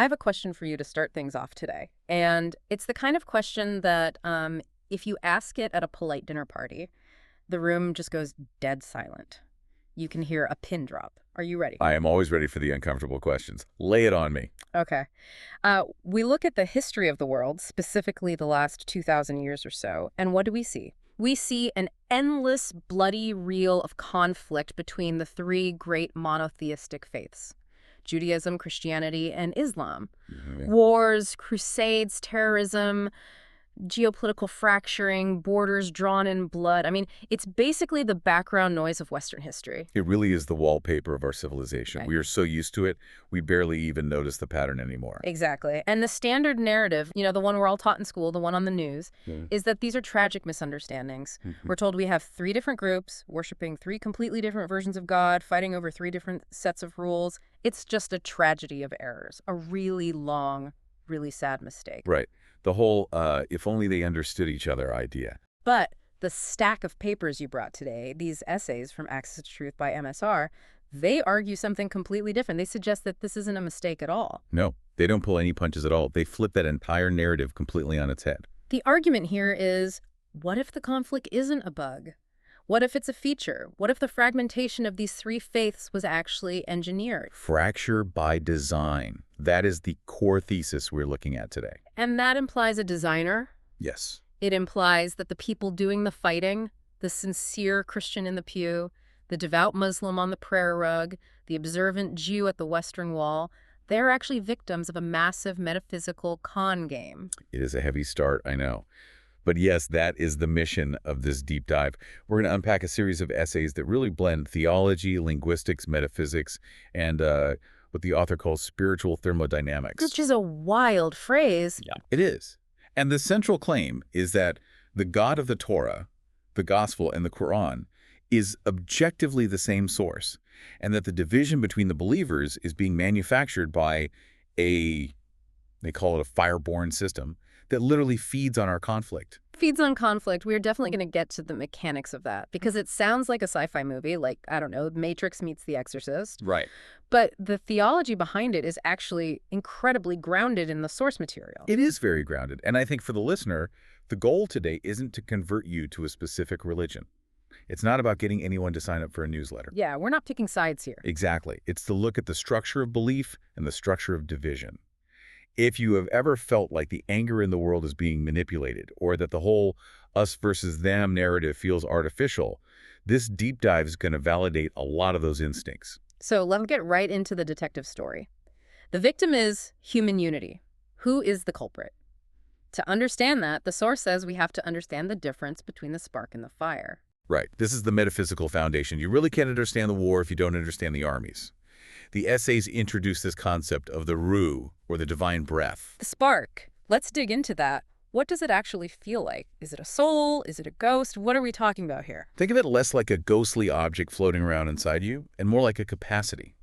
I have a question for you to start things off today. And it's the kind of question that if you ask it at a polite dinner party, the room just goes dead silent. You can hear a pin drop. Are you ready? I am always ready for the uncomfortable questions. Lay it on me. Okay. We look at the history of the world, specifically the last 2,000 years or so, and what do we see? We see an endless, bloody reel of conflict between the three great monotheistic faiths: Judaism, Christianity, and Islam. Yeah. Wars, crusades, terrorism, geopolitical fracturing, borders drawn in blood. I mean, it's basically the background noise of Western history. It really is the wallpaper of our civilization. Right. We are so used to it, we barely even notice the pattern anymore. Exactly. And the standard narrative, the one we're all taught in school, the one on the news, is that these are tragic misunderstandings. We're told we have three different groups, worshiping three completely different versions of God, fighting over three different sets of rules. It's just a tragedy of errors, a really long, really sad mistake. Right. The whole if only they understood each other idea. But the stack of papers you brought today, these essays from Access to Truth by M.S.R, they argue something completely different. They suggest that this isn't a mistake at all. No, they don't pull any punches at all. They flip that entire narrative completely on its head. The argument here is, what if the conflict isn't a bug? What if it's a feature? What if the fragmentation of these three faiths was actually engineered? Fracture by design. That is the core thesis we're looking at today. And that implies a designer? Yes. It implies that the people doing the fighting, the sincere Christian in the pew, the devout Muslim on the prayer rug, the observant Jew at the Western Wall, they're actually victims of a massive metaphysical con game. It is a heavy start, I know. But yes, that is the mission of this deep dive. We're going to unpack a series of essays that really blend theology, linguistics, metaphysics, and what the author calls spiritual thermodynamics. Which is a wild phrase. Yeah, it is. And the central claim is that the God of the Torah, the Gospel, and the Quran is objectively the same source, and that the division between the believers is being manufactured by they call it a fireborne system, that literally feeds on our conflict. Feeds on conflict. We're definitely going to get to the mechanics of that, because it sounds like a sci-fi movie, like, I don't know, Matrix meets The Exorcist. Right. But the theology behind it is actually incredibly grounded in the source material. It is very grounded. And I think for the listener, the goal today isn't to convert you to a specific religion. It's not about getting anyone to sign up for a newsletter. Yeah, we're not picking sides here. Exactly. It's to look at the structure of belief and the structure of division. If you have ever felt like the anger in the world is being manipulated, or that the whole us versus them narrative feels artificial, this deep dive is going to validate a lot of those instincts. So let's get right into the detective story. The victim is human unity. Who is the culprit? To understand that, the source says we have to understand the difference between the spark and the fire. Right. This is the metaphysical foundation. You really can't understand the war if you don't understand the armies. The essays introduce this concept of the Ruh, or the divine breath. The spark. Let's dig into that. What does it actually feel like? Is it a soul? Is it a ghost? What are we talking about here? Think of it less like a ghostly object floating around inside you, and more like a capacity.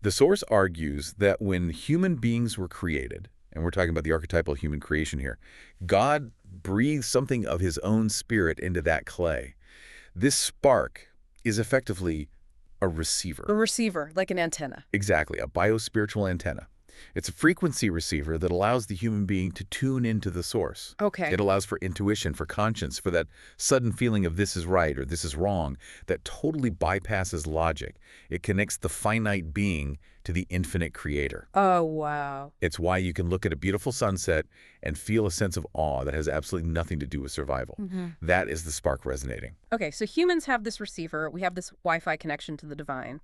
The source argues that when human beings were created, and we're talking about the archetypal human creation here, God breathed something of his own spirit into that clay. This spark is effectively a receiver. A receiver, like an antenna. Exactly, a biospiritual antenna. It's a frequency receiver that allows the human being to tune into the source. Okay. It allows for intuition, for conscience, for that sudden feeling of this is right or this is wrong that totally bypasses logic. It connects the finite being to the infinite creator. Oh, wow. It's why you can look at a beautiful sunset and feel a sense of awe that has absolutely nothing to do with survival. That is the spark resonating. Okay, so humans have this receiver. We have this Wi-Fi connection to the divine.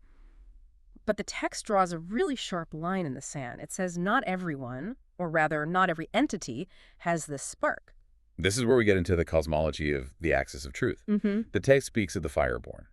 But the text draws a really sharp line in the sand. It says not everyone, or rather not every entity, has this spark. This is where we get into the cosmology of the axis of truth. The text speaks of the fireborn.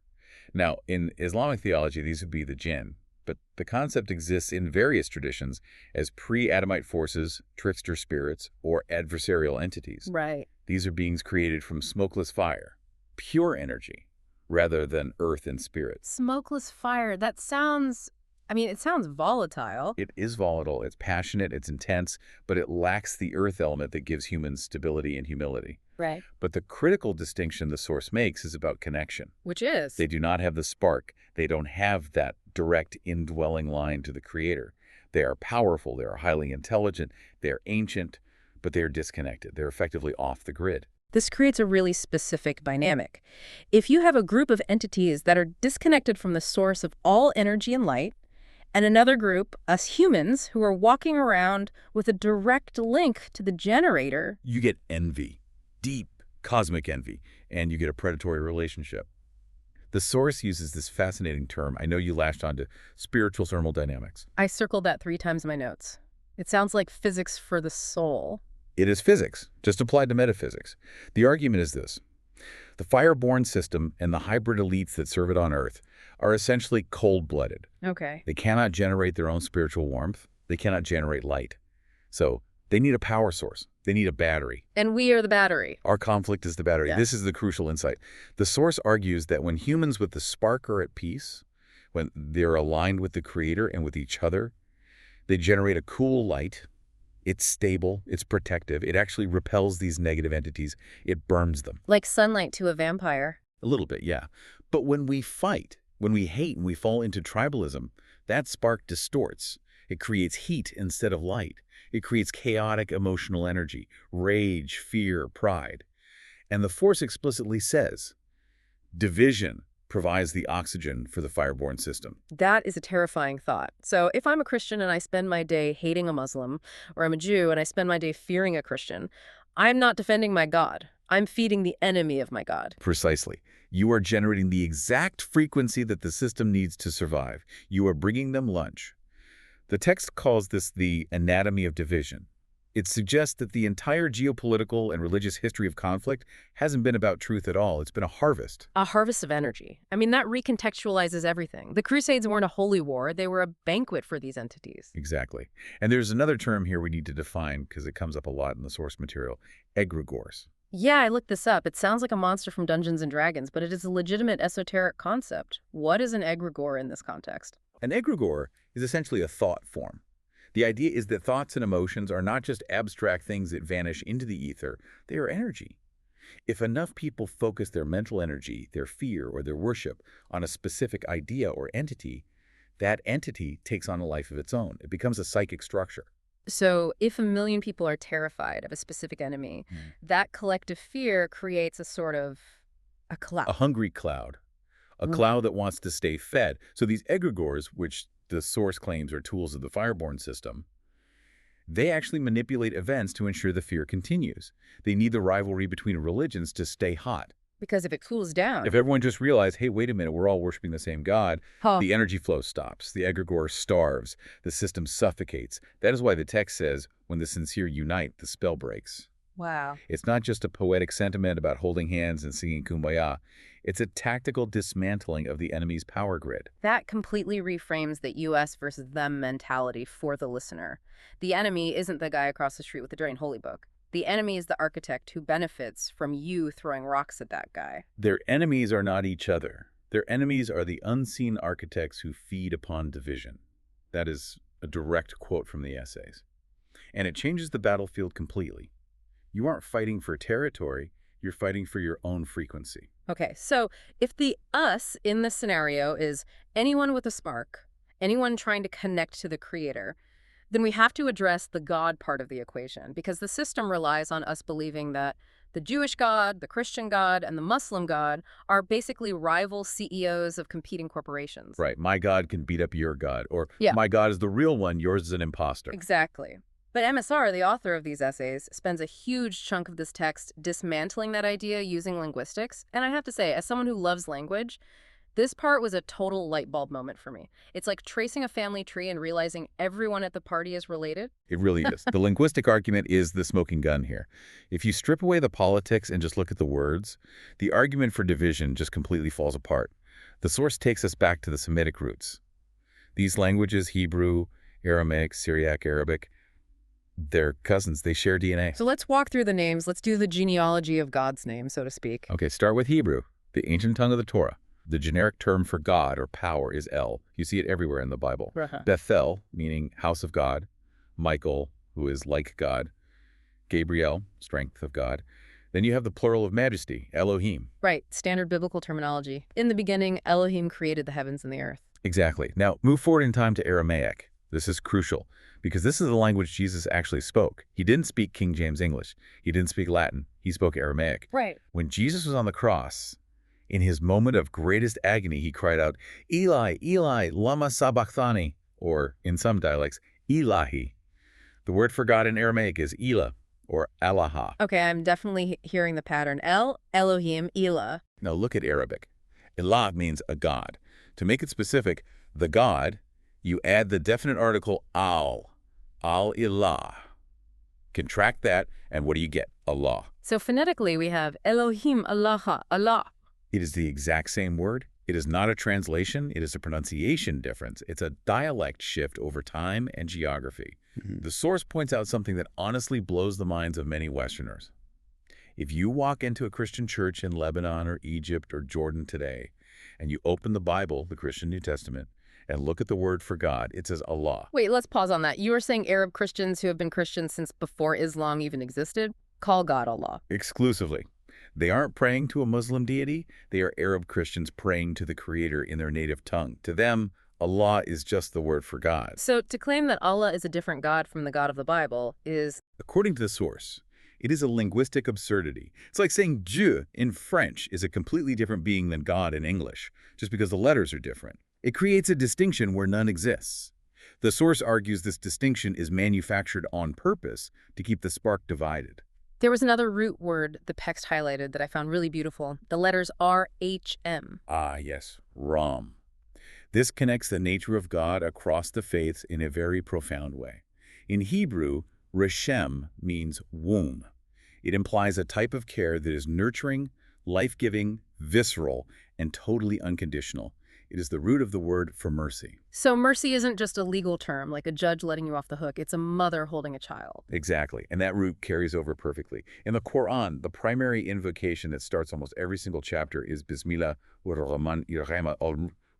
Now, in Islamic theology, these would be the jinn, but the concept exists in various traditions as pre-Adamite forces, trickster spirits, or adversarial entities. Right. These are beings created from smokeless fire, pure energy, rather than earth and spirit. Smokeless fire. That sounds, it sounds volatile. It is volatile, it's passionate, it's intense, but it lacks the earth element that gives humans stability and humility. Right. But the critical distinction the source makes is about connection. Which is? They do not have the spark. They don't have that direct indwelling line to the creator. They are powerful, they are highly intelligent, they are ancient, but they are disconnected. They're effectively off the grid. This creates a really specific dynamic. If you have a group of entities that are disconnected from the source of all energy and light, and another group, us humans, who are walking around with a direct link to the generator. You get envy, deep cosmic envy, and you get a predatory relationship. The source uses this fascinating term. I know you latched onto spiritual thermodynamics. I circled that 3 times in my notes. It sounds like physics for the soul. It is physics, just applied to metaphysics. The argument is this. The fire-born system and the hybrid elites that serve it on Earth are essentially cold-blooded. Okay. They cannot generate their own spiritual warmth. They cannot generate light. So they need a power source. They need a battery. And we are the battery. Our conflict is the battery. Yeah. This is the crucial insight. The source argues that when humans with the spark are at peace, when they're aligned with the Creator and with each other, they generate a cool light. It's stable, it's protective, it actually repels these negative entities, it burns them. Like sunlight to a vampire. A little bit, yeah. But when we fight, when we hate and we fall into tribalism, that spark distorts. It creates heat instead of light. It creates chaotic emotional energy, rage, fear, pride. And the Force explicitly says, division provides the oxygen for the fireborne system. That is a terrifying thought. So if I'm a Christian and I spend my day hating a Muslim, or I'm a Jew and I spend my day fearing a Christian, I'm not defending my God. I'm feeding the enemy of my God. Precisely. You are generating the exact frequency that the system needs to survive. You are bringing them lunch. The text calls this the anatomy of division. It suggests that the entire geopolitical and religious history of conflict hasn't been about truth at all. It's been a harvest. A harvest of energy. I mean, that recontextualizes everything. The Crusades weren't a holy war. They were a banquet for these entities. Exactly. And there's another term here we need to define because it comes up a lot in the source material, egregores. Yeah, I looked this up. It sounds like a monster from Dungeons & Dragons, but it is a legitimate esoteric concept. What is an egregore in this context? An egregore is essentially a thought form. The idea is that thoughts and emotions are not just abstract things that vanish into the ether, they are energy. If enough people focus their mental energy, their fear, or their worship on a specific idea or entity, that entity takes on a life of its own. It becomes a psychic structure. So if 1 million people are terrified of a specific enemy, that collective fear creates a sort of a cloud. A hungry cloud. A cloud that wants to stay fed. So these egregores, which the source claims are tools of the fireborne system, they actually manipulate events to ensure the fear continues. They need the rivalry between religions to stay hot. Because if it cools down... If everyone just realized, hey, wait a minute, we're all worshiping the same God, the energy flow stops, the egregore starves, the system suffocates. That is why the text says, when the sincere unite, the spell breaks. Wow. It's not just a poetic sentiment about holding hands and singing Kumbaya. It's a tactical dismantling of the enemy's power grid. That completely reframes the US versus them mentality for the listener. The enemy isn't the guy across the street with the drained holy book. The enemy is the architect who benefits from you throwing rocks at that guy. Their enemies are not each other. Their enemies are the unseen architects who feed upon division. That is a direct quote from the essays. And it changes the battlefield completely. You aren't fighting for territory, you're fighting for your own frequency. Okay, so if the us in this scenario is anyone with a spark, anyone trying to connect to the Creator, then we have to address the God part of the equation, because the system relies on us believing that the Jewish God, the Christian God, and the Muslim God are basically rival CEOs of competing corporations. Right. My God can beat up your God, or my God is the real one, yours is an imposter. Exactly. But M.S.R, the author of these essays, spends a huge chunk of this text dismantling that idea using linguistics. And I have to say, as someone who loves language, this part was a total light bulb moment for me. It's like tracing a family tree and realizing everyone at the party is related. It really is. The linguistic argument is the smoking gun here. If you strip away the politics and just look at the words, the argument for division just completely falls apart. The source takes us back to the Semitic roots. These languages, Hebrew, Aramaic, Syriac, Arabic, they're cousins. They share DNA. So let's walk through the names. Let's do the genealogy of God's name, so to speak. Okay, start with Hebrew, the ancient tongue of the Torah. The generic term for God or power is El. You see it everywhere in the Bible. Bethel, meaning house of God. Michael, who is like God. Gabriel, strength of God. Then you have the plural of majesty, Elohim. Right, standard biblical terminology. In the beginning, Elohim created the heavens and the earth. Exactly. Now, move forward in time to Aramaic. This is crucial because this is the language Jesus actually spoke. He didn't speak King James English. He didn't speak Latin. He spoke Aramaic. Right. When Jesus was on the cross, in his moment of greatest agony, he cried out, Eli, Eli, lama sabachthani, or in some dialects, Ilahi. The word for God in Aramaic is Elah, or Allaha. Okay, I'm definitely hearing the pattern. El, Elohim, Elah. Now look at Arabic. Ilah means a god. To make it specific, the god, you add the definite article al-ilah. Contract that, and what do you get? Allah. So phonetically, we have Elohim, Allah, Allah. It is the exact same word. It is not a translation. It is a pronunciation difference. It's a dialect shift over time and geography. The source points out something that honestly blows the minds of many Westerners. If you walk into a Christian church in Lebanon or Egypt or Jordan today, and you open the Bible, the Christian New Testament, and look at the word for God, it says Allah. Wait, let's pause on that. You were saying Arab Christians who have been Christians since before Islam even existed call God Allah. Exclusively. They aren't praying to a Muslim deity. They are Arab Christians praying to the Creator in their native tongue. To them, Allah is just the word for God. So to claim that Allah is a different God from the God of the Bible is... According to the source, it is a linguistic absurdity. It's like saying Dieu in French is a completely different being than God in English, just because the letters are different. It creates a distinction where none exists. The source argues this distinction is manufactured on purpose to keep the spark divided. There was another root word the text highlighted that I found really beautiful. The letters R-H-M. Ah, yes, Ram. This connects the nature of God across the faiths in a very profound way. In Hebrew, Reshem means womb. It implies a type of care that is nurturing, life-giving, visceral, and totally unconditional. It is the root of the word for mercy. So mercy isn't just a legal term, like a judge letting you off the hook. It's a mother holding a child. Exactly, and that root carries over perfectly. In the Quran, the primary invocation that starts almost every single chapter is Bismillah ur-Rahman ir-Rahim,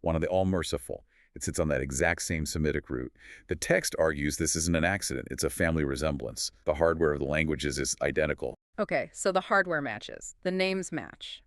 one of the all-merciful. It sits on that exact same Semitic root. The text argues this isn't an accident. It's a family resemblance. The hardware of the languages is identical. Okay, so the hardware matches. The names match.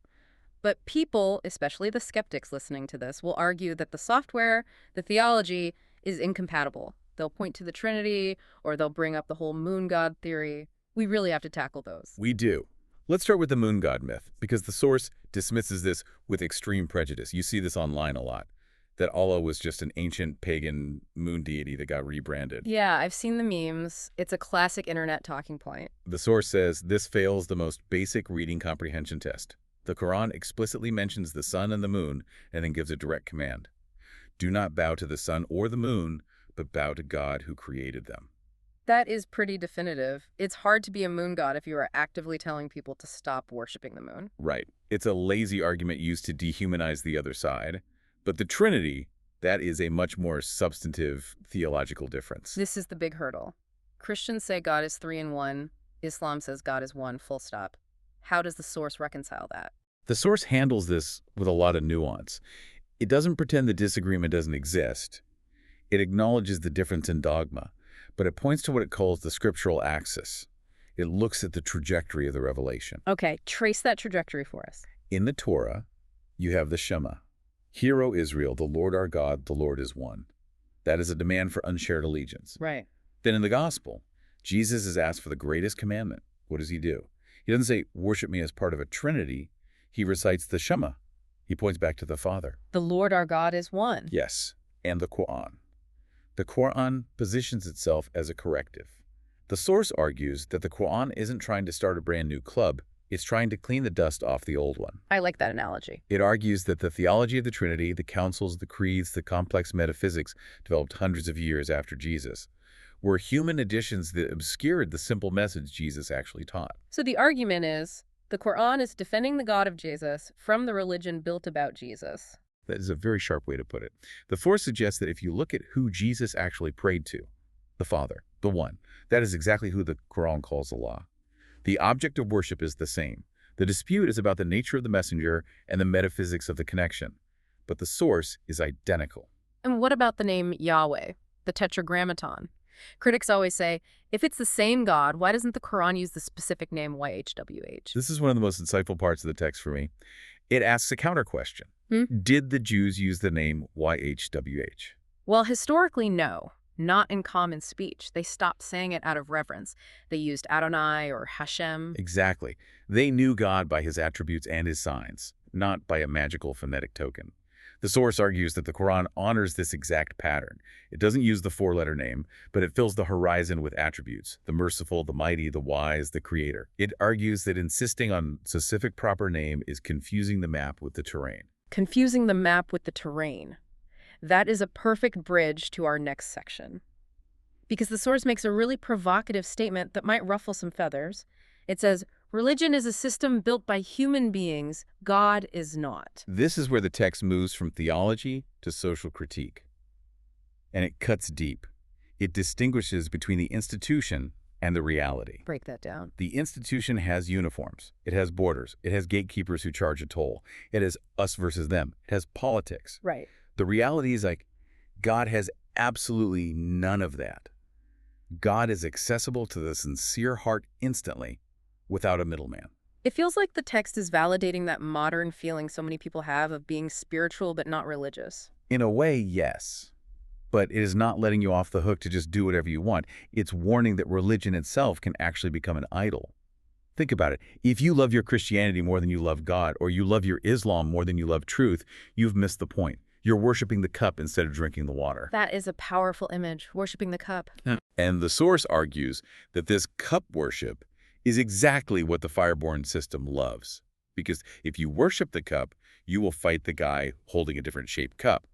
But people, especially the skeptics listening to this, will argue that the software, the theology, is incompatible. They'll point to the Trinity, or they'll bring up the whole moon god theory. We really have to tackle those. We do. Let's start with the moon god myth, because the source dismisses this with extreme prejudice. You see this online a lot, that Allah was just an ancient pagan moon deity that got rebranded. Yeah, I've seen the memes. It's a classic internet talking point. The source says this fails the most basic reading comprehension test. The Quran explicitly mentions the sun and the moon and then gives a direct command. Do not bow to the sun or the moon, but bow to God who created them. That is pretty definitive. It's hard to be a moon god if you are actively telling people to stop worshiping the moon. Right. It's a lazy argument used to dehumanize the other side. But the Trinity, that is a much more substantive theological difference. This is the big hurdle. Christians say God is 3 in 1. Islam says God is 1, full stop. How does the source reconcile that? The source handles this with a lot of nuance. It doesn't pretend the disagreement doesn't exist. It acknowledges the difference in dogma, but it points to what it calls the scriptural axis. It looks at the trajectory of the revelation. Okay, trace that trajectory for us. In the Torah, you have the Shema. Hear, O Israel, the Lord our God, the Lord is one. That is a demand for unshared allegiance. Right. Then in the gospel, Jesus is asked for the greatest commandment. What does he do? He doesn't say, worship me as part of a trinity. He recites the Shema. He points back to the Father. The Lord our God is one. Yes, and the Quran. The Quran positions itself as a corrective. The source argues that the Quran isn't trying to start a brand new club. It's trying to clean the dust off the old one. I like that analogy. It argues that the theology of the Trinity, the councils, the creeds, the complex metaphysics developed hundreds of years after Jesus, were human additions that obscured the simple message Jesus actually taught. So the argument is, the Quran is defending the God of Jesus from the religion built about Jesus. That is a very sharp way to put it. The source suggests that if you look at who Jesus actually prayed to, the Father, the One, that is exactly who the Quran calls Allah. The object of worship is the same. The dispute is about the nature of the messenger and the metaphysics of the connection. But the source is identical. And what about the name Yahweh, the Tetragrammaton? Critics always say, if it's the same God, why doesn't the Quran use the specific name YHWH? This is one of the most insightful parts of the text for me. It asks a counter question. Did the Jews use the name YHWH? Well, historically, no. not in common speech. They stopped saying it out of reverence. They used Adonai or Hashem. Exactly. They knew God by his attributes and his signs, not by a magical phonetic token. The source argues that the Quran honors this exact pattern. It doesn't use the four-letter name, but it fills the horizon with attributes: the merciful, the mighty, the wise, the creator. It argues that insisting on specific proper name is confusing the map with the terrain. Confusing the map with the terrain. That is a perfect bridge to our next section. Because the source makes a really provocative statement that might ruffle some feathers. It says, religion is a system built by human beings. God is not. This is where the text moves from theology to social critique. And it cuts deep. It distinguishes between the institution and the reality. Break that down. The institution has uniforms. It has borders. It has gatekeepers who charge a toll. It has us versus them. It has politics. Right. The reality is, like, God has absolutely none of that. God is accessible to the sincere heart instantly, without a middleman. It feels like the text is validating that modern feeling so many people have of being spiritual but not religious. In a way, yes. But it is not letting you off the hook to just do whatever you want. It's warning that religion itself can actually become an idol. Think about it. If you love your Christianity more than you love God, or you love your Islam more than you love truth, you've missed the point. You're worshiping the cup instead of drinking the water. That is a powerful image, worshiping the cup. And the source argues that this cup worship is exactly what the fireborn system loves. Because if you worship the cup, you will fight the guy holding a different shaped cup.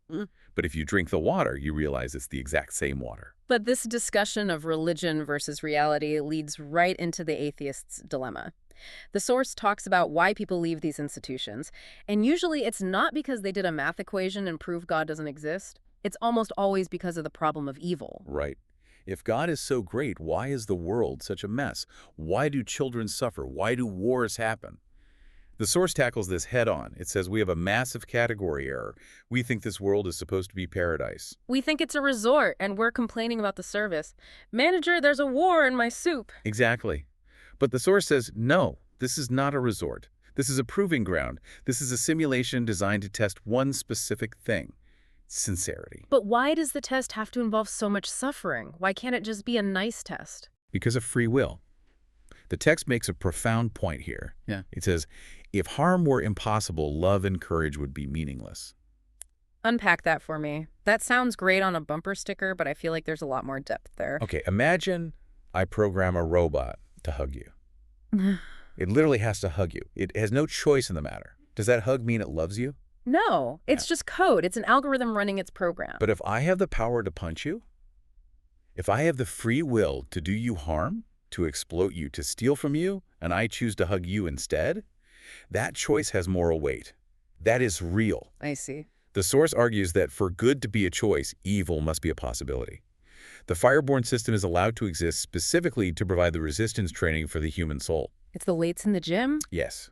But if you drink the water, you realize it's the exact same water. But this discussion of religion versus reality leads right into the atheist's dilemma. The source talks about why people leave these institutions, and usually it's not because they did a math equation and proved God doesn't exist. It's almost always because of the problem of evil. Right. If God is so great, why is the world such a mess? Why do children suffer? Why do wars happen? The source tackles this head-on. It says we have a massive category error. We think this world is supposed to be paradise. We think it's a resort, and we're complaining about the service. Manager, there's a war in my soup. Exactly. But the source says, no, this is not a resort. This is a proving ground. This is a simulation designed to test one specific thing: sincerity. But why does the test have to involve so much suffering? Why can't it just be a nice test? Because of free will. The text makes a profound point here. It says, if harm were impossible, love and courage would be meaningless. Unpack that for me. That sounds great on a bumper sticker, but I feel like there's a lot more depth there. Okay, imagine I program a robot to hug you. It literally has to hug you. It has no choice in the matter. Does that hug mean it loves you? No, it's just code. It's an algorithm running its program. But if I have the power to punch you, if I have the free will to do you harm, to exploit you, to steal from you, and I choose to hug you instead, that choice has moral weight. That is real. I see. The source argues that for good to be a choice, evil must be a possibility. The fireborn system is allowed to exist specifically to provide the resistance training for the human soul. It's the weights in the gym? Yes.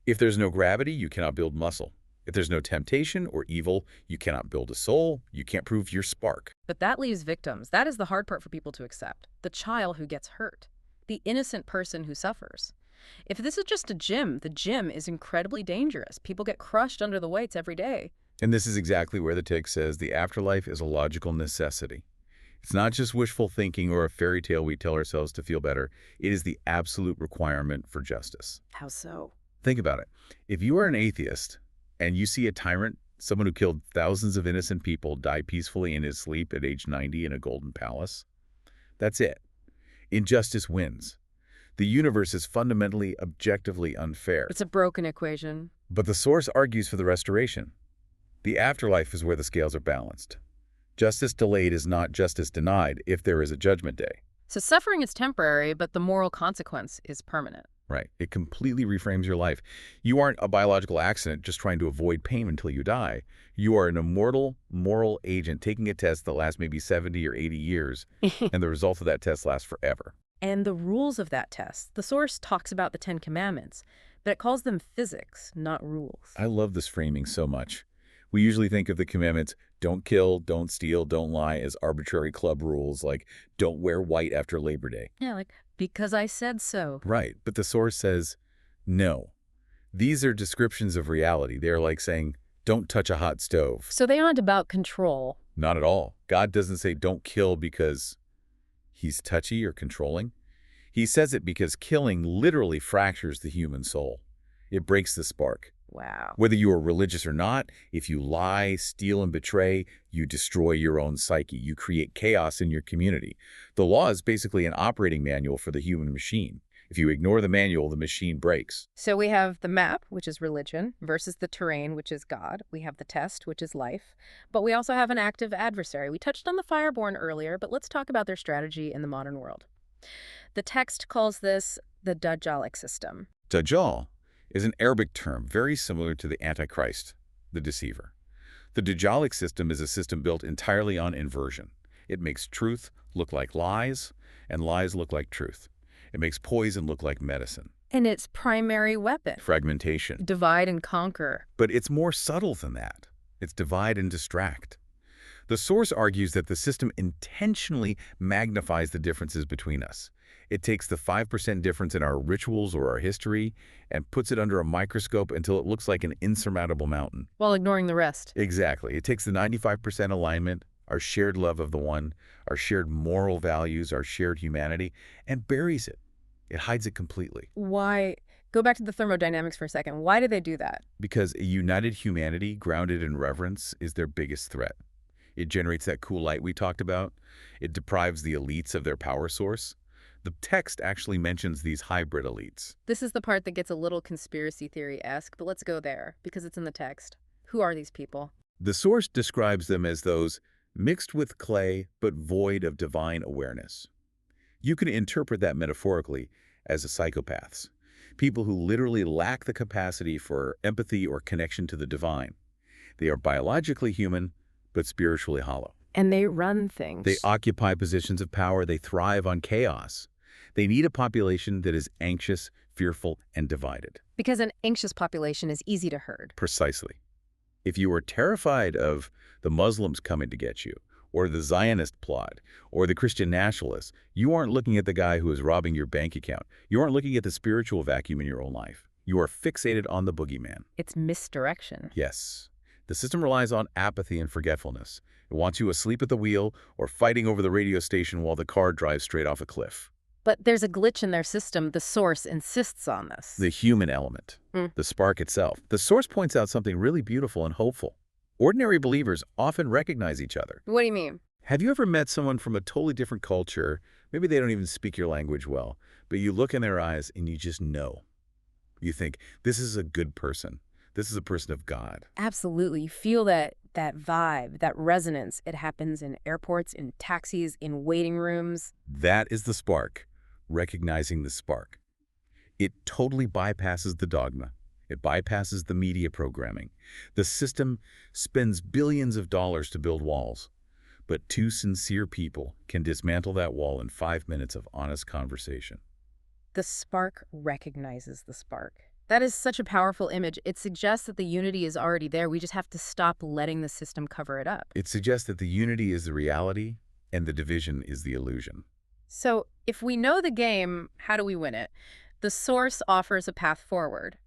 If there's no gravity, you cannot build muscle. If there's no temptation or evil, you cannot build a soul. You can't prove your spark. But that leaves victims. That is the hard part for people to accept. The child who gets hurt. The innocent person who suffers. If this is just a gym, the gym is incredibly dangerous. People get crushed under the weights every day. And this is exactly where the text says the afterlife is a logical necessity. It's not just wishful thinking or a fairy tale we tell ourselves to feel better. It is the absolute requirement for justice. How so? Think about it. If you are an atheist and you see a tyrant, someone who killed thousands of innocent people, die peacefully in his sleep at age 90 in a golden palace, that's it. Injustice wins. The universe is fundamentally, objectively unfair. It's a broken equation. But the source argues for the restoration. The afterlife is where the scales are balanced. Justice delayed is not justice denied if there is a judgment day. So suffering is temporary, but the moral consequence is permanent. Right. It completely reframes your life. You aren't a biological accident just trying to avoid pain until you die. You are an immortal, moral agent taking a test that lasts maybe 70 or 80 years, and the result of that test lasts forever. And the rules of that test. The source talks about the 10 Commandments, but it calls them physics, not rules. I love this framing so much. We usually think of the commandments, don't kill, don't steal, don't lie, as arbitrary club rules like don't wear white after Labor Day. Yeah, like, because I said so. Right, but the source says, no. These are descriptions of reality. They're like saying, don't touch a hot stove. So they aren't about control. Not at all. God doesn't say don't kill because he's touchy or controlling. He says it because killing literally fractures the human soul. It breaks the spark. Wow. Whether you are religious or not, if you lie, steal, and betray, you destroy your own psyche. You create chaos in your community. The law is basically an operating manual for the human machine. If you ignore the manual, the machine breaks. So we have the map, which is religion, versus the terrain, which is God. We have the test, which is life. But we also have an active adversary. We touched on the Fireborn earlier, but let's talk about their strategy in the modern world. The text calls this the Dajjalic system. Dajjal is an Arabic term very similar to the Antichrist, the deceiver. The Dajjalic system is a system built entirely on inversion. It makes truth look like lies, and lies look like truth. It makes poison look like medicine. And its primary weapon. Fragmentation. Divide and conquer. But it's more subtle than that. It's divide and distract. The source argues that the system intentionally magnifies the differences between us. It takes the 5% difference in our rituals or our history and puts it under a microscope until it looks like an insurmountable mountain. While ignoring the rest. Exactly. It takes the 95% alignment, our shared love of the one, our shared moral values, our shared humanity, and buries it. It hides it completely. Why? Go back to the thermodynamics for a second. Why do they do that? Because a united humanity grounded in reverence is their biggest threat. It generates that cool light we talked about. It deprives the elites of their power source. The text actually mentions these hybrid elites. This is the part that gets a little conspiracy theory-esque, but let's go there, because it's in the text. Who are these people? The source describes them as those mixed with clay but void of divine awareness. You can interpret that metaphorically as psychopaths, people who literally lack the capacity for empathy or connection to the divine. They are biologically human, but spiritually hollow. And they run things. They occupy positions of power. They thrive on chaos. They need a population that is anxious, fearful, and divided. Because an anxious population is easy to herd. Precisely. If you are terrified of the Muslims coming to get you, or the Zionist plot, or the Christian nationalists, you aren't looking at the guy who is robbing your bank account. You aren't looking at the spiritual vacuum in your own life. You are fixated on the boogeyman. It's misdirection. Yes. The system relies on apathy and forgetfulness. It wants you asleep at the wheel or fighting over the radio station while the car drives straight off a cliff. But there's a glitch in their system. The source insists on this. The human element, the spark itself. The source points out something really beautiful and hopeful. Ordinary believers often recognize each other. What do you mean? Have you ever met someone from a totally different culture? Maybe they don't even speak your language well, but you look in their eyes and you just know. You think, this is a good person. This is a person of God. Absolutely. You feel that vibe, that resonance. It happens in airports, in taxis, in waiting rooms. That is the spark, recognizing the spark. It totally bypasses the dogma. It bypasses the media programming. The system spends billions of dollars to build walls, but two sincere people can dismantle that wall in 5 minutes of honest conversation. The spark recognizes the spark. That is such a powerful image. It suggests that the unity is already there. We just have to stop letting the system cover it up. It suggests that the unity is the reality and the division is the illusion. So if we know the game, how do we win it? The source offers a path forward.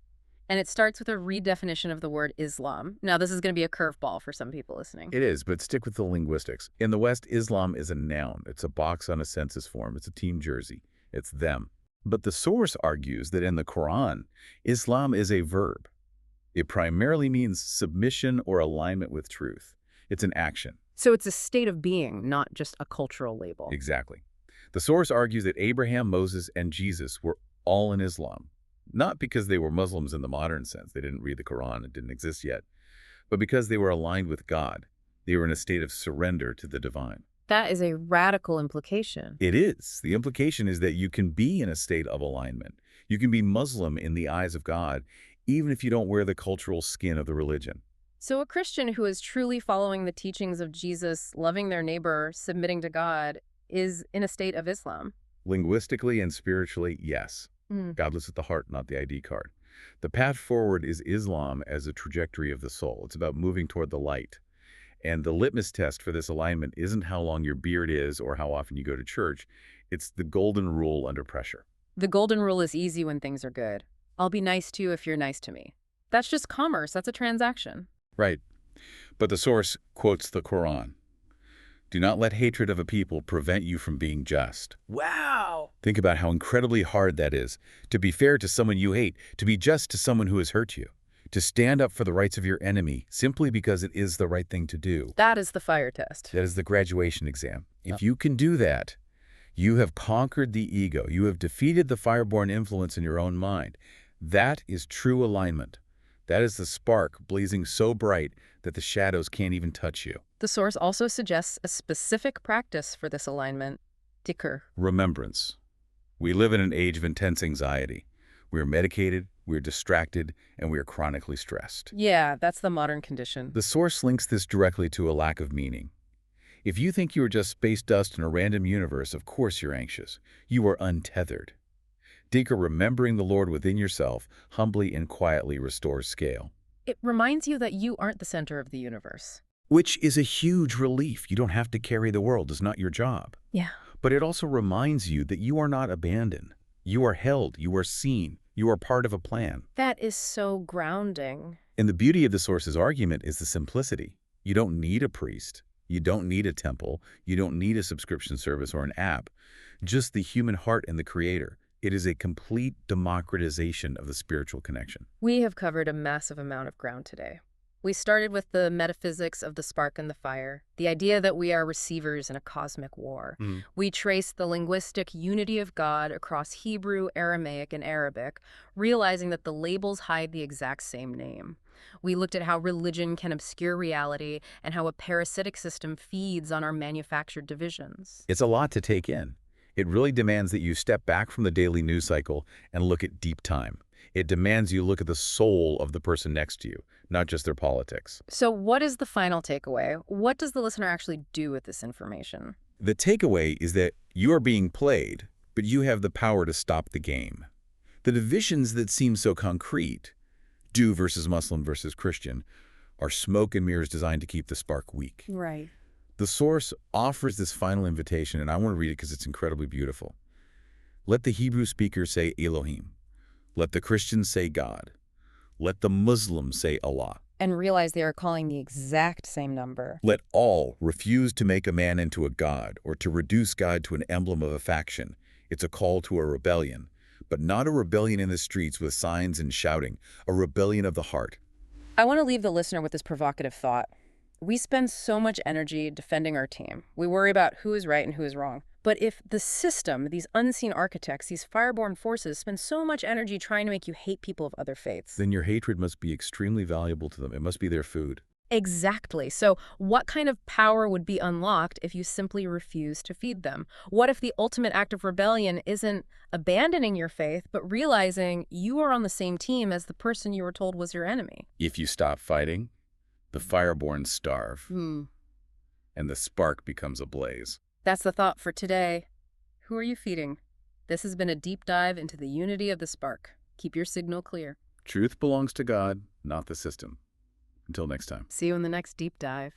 And it starts with a redefinition of the word Islam. Now, this is going to be a curveball for some people listening. It is, but stick with the linguistics. In the West, Islam is a noun. It's a box on a census form. It's a team jersey. It's them. But the source argues that in the Quran, Islam is a verb. It primarily means submission or alignment with truth. It's an action. So it's a state of being, not just a cultural label. Exactly. The source argues that Abraham, Moses, and Jesus were all in Islam. Not because they were Muslims in the modern sense. They didn't read the Quran. It didn't exist yet. But because they were aligned with God. They were in a state of surrender to the divine. That is a radical implication. It is. The implication is that you can be in a state of alignment. You can be Muslim in the eyes of God, even if you don't wear the cultural skin of the religion. So a Christian who is truly following the teachings of Jesus, loving their neighbor, submitting to God, is in a state of Islam. Linguistically and spiritually, yes. God looks at the heart, not the ID card. The path forward is Islam as a trajectory of the soul. It's about moving toward the light. And the litmus test for this alignment isn't how long your beard is or how often you go to church. It's the golden rule under pressure. The golden rule is easy when things are good. I'll be nice to you if you're nice to me. That's just commerce. That's a transaction. Right. But the source quotes the Quran. Do not let hatred of a people prevent you from being just. Wow. Think about how incredibly hard that is, to be fair to someone you hate, to be just to someone who has hurt you, to stand up for the rights of your enemy simply because it is the right thing to do. That is the fire test. That is the graduation exam. If you can do that, you have conquered the ego. You have defeated the fireborn influence in your own mind. That is true alignment. That is the spark blazing so bright that the shadows can't even touch you. The source also suggests a specific practice for this alignment. Dhikr. Remembrance. We live in an age of intense anxiety. We are medicated, we are distracted, and we are chronically stressed. Yeah, that's the modern condition. The source links this directly to a lack of meaning. If you think you are just space dust in a random universe, of course you're anxious. You are untethered. Dhikr, remembering the Lord within yourself, humbly and quietly restores scale. It reminds you that you aren't the center of the universe. Which is a huge relief. You don't have to carry the world. It's not your job. Yeah. But it also reminds you that you are not abandoned. You are held. You are seen. You are part of a plan. That is so grounding. And the beauty of the source's argument is the simplicity. You don't need a priest. You don't need a temple. You don't need a subscription service or an app. Just the human heart and the Creator. It is a complete democratization of the spiritual connection. We have covered a massive amount of ground today. We started with the metaphysics of the spark and the fire, the idea that we are receivers in a cosmic war. We traced the linguistic unity of God across Hebrew, Aramaic, and Arabic, realizing that the labels hide the exact same name. We looked at how religion can obscure reality and how a parasitic system feeds on our manufactured divisions. It's a lot to take in. It really demands that you step back from the daily news cycle and look at deep time. It demands you look at the soul of the person next to you, not just their politics. So what is the final takeaway? What does the listener actually do with this information? The takeaway is that you are being played, but you have the power to stop the game. The divisions that seem so concrete, Jew versus Muslim versus Christian, are smoke and mirrors designed to keep the spark weak. Right. The source offers this final invitation, and I want to read it because it's incredibly beautiful. Let the Hebrew speaker say Elohim. Let the Christians say God. Let the Muslims say Allah. And realize they are calling the exact same number. Let all refuse to make a man into a god or to reduce God to an emblem of a faction. It's a call to a rebellion, but not a rebellion in the streets with signs and shouting, a rebellion of the heart. I want to leave the listener with this provocative thought. We spend so much energy defending our team. We worry about who is right and who is wrong. But if the system, these unseen architects, these fireborn forces, spend so much energy trying to make you hate people of other faiths, then your hatred must be extremely valuable to them. It must be their food. Exactly. So what kind of power would be unlocked if you simply refuse to feed them? What if the ultimate act of rebellion isn't abandoning your faith, but realizing you are on the same team as the person you were told was your enemy? If you stop fighting, the fireborn starve, and the spark becomes a blaze. That's the thought for today. Who are you feeding? This has been a deep dive into the unity of the spark. Keep your signal clear. Truth belongs to God, not the system. Until next time. See you in the next deep dive.